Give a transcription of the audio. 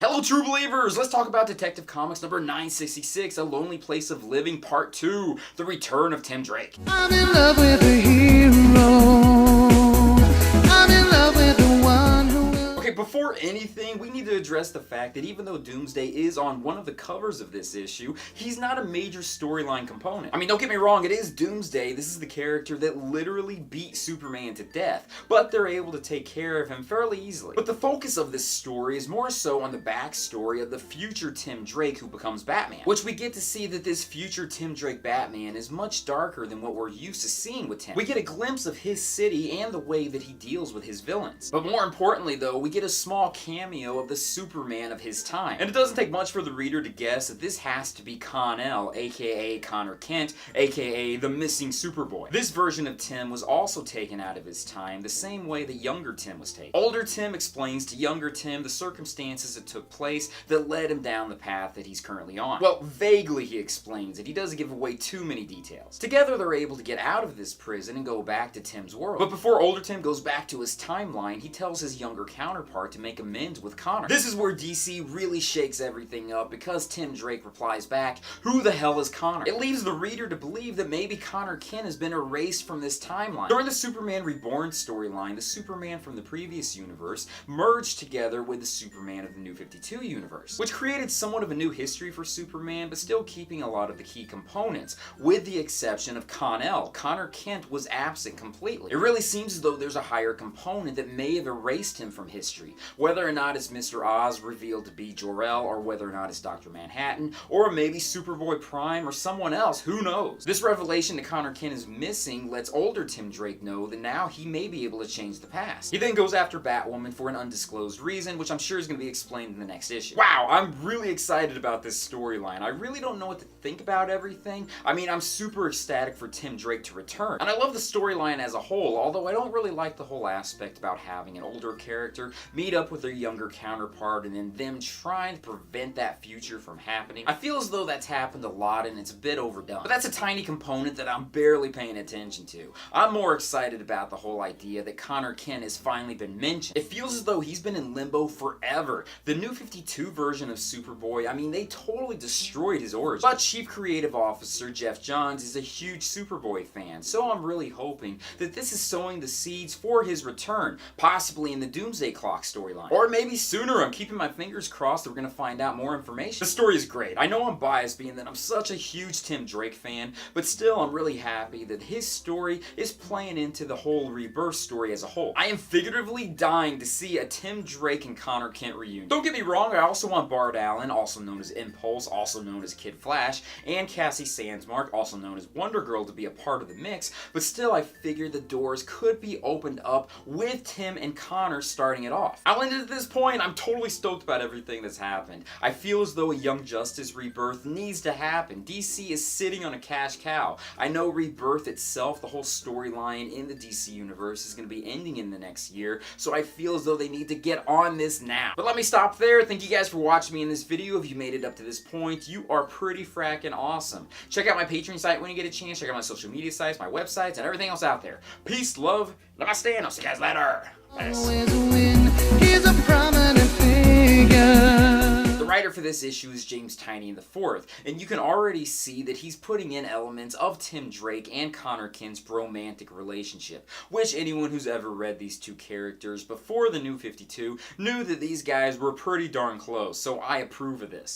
Hello true believers! Let's talk about Detective Comics number 966, A Lonely Place of Living Part 2, The Return of Tim Drake. I'm in love with a hero. I'm in love with the one who will... Okay, before anything, we need to address the fact that even though Doomsday is on one of the covers of this issue, he's not a major storyline component. I mean, don't get me wrong, it is Doomsday. This is the character that literally beat Superman to death, but they're able to take care of him fairly easily. But the focus of this story is more so on the backstory of the future Tim Drake who becomes Batman, which we get to see that this future Tim Drake Batman is much darker than what we're used to seeing with Tim. We get a glimpse of his city and the way that he deals with his villains. But more importantly though, we get a small cameo of the Superman of his time. And it doesn't take much for the reader to guess that this has to be Kon-el, aka Connor Kent, aka the missing Superboy. This version of Tim was also taken out of his time the same way that younger Tim was taken. Older Tim explains to younger Tim the circumstances that took place that led him down the path that he's currently on. Well, vaguely he explains it. He doesn't give away too many details. Together they're able to get out of this prison and go back to Tim's world. But before older Tim goes back to his timeline, he tells his younger counterpart to make amends with Connor. This is where DC really shakes everything up because Tim Drake replies back, "Who the hell is Connor?" It leaves the reader to believe that maybe Connor Kent has been erased from this timeline. During the Superman Reborn storyline, the Superman from the previous universe merged together with the Superman of the New 52 universe, which created somewhat of a new history for Superman, but still keeping a lot of the key components, with the exception of Kon-el. Connor Kent was absent completely. It really seems as though there's a higher component that may have erased him from history, whether or not it's Mr. Oz revealed to be Jor-El, or whether or not it's Dr. Manhattan, or maybe Superboy Prime, or someone else, who knows? This revelation that Connor Kent is missing lets older Tim Drake know that now he may be able to change the past. He then goes after Batwoman for an undisclosed reason, which I'm sure is going to be explained in the next issue. Wow, I'm really excited about this storyline. I really don't know what to think about everything. I mean, I'm super ecstatic for Tim Drake to return, and I love the storyline as a whole, although I don't really like the whole aspect about having an older character meet up with their younger counterpart and then them trying to prevent that future from happening. I feel as though that's happened a lot and it's a bit overdone. But that's a tiny component that I'm barely paying attention to. I'm more excited about the whole idea that Connor Kent has finally been mentioned. It feels as though he's been in limbo forever. The New 52 version of Superboy, I mean, they totally destroyed his origin. But Chief Creative Officer Jeff Johns is a huge Superboy fan, so I'm really hoping that this is sowing the seeds for his return, possibly in the Doomsday Clock storyline. Or maybe sooner. I'm keeping my fingers crossed that we're going to find out more information. The story is great. I know I'm biased being that I'm such a huge Tim Drake fan, but still I'm really happy that his story is playing into the whole Rebirth story as a whole. I am figuratively dying to see a Tim Drake and Connor Kent reunion. Don't get me wrong, I also want Bart Allen, also known as Impulse, also known as Kid Flash, and Cassie Sandsmark, also known as Wonder Girl, to be a part of the mix, but still I figured the doors could be opened up with Tim and Connor starting it off. I'll end it at this point. I'm totally stoked about everything that's happened. I feel as though a Young Justice Rebirth needs to happen. DC is sitting on a cash cow. I know Rebirth itself, the whole storyline in the DC universe, is going to be ending in the next year, so I feel as though they need to get on this now. But let me stop there. Thank you guys for watching me in this video. If you made it up to this point, you are pretty fracking awesome. Check out my Patreon site when you get a chance. Check out my social media sites, my websites, and everything else out there. Peace, love, namaste, and I'll see you guys later. He's a prominent figure. The writer for this issue is James Tynion IV, and you can already see that he's putting in elements of Tim Drake and Connor Kent's romantic relationship, which anyone who's ever read these two characters before the New 52 knew that these guys were pretty darn close, so I approve of this.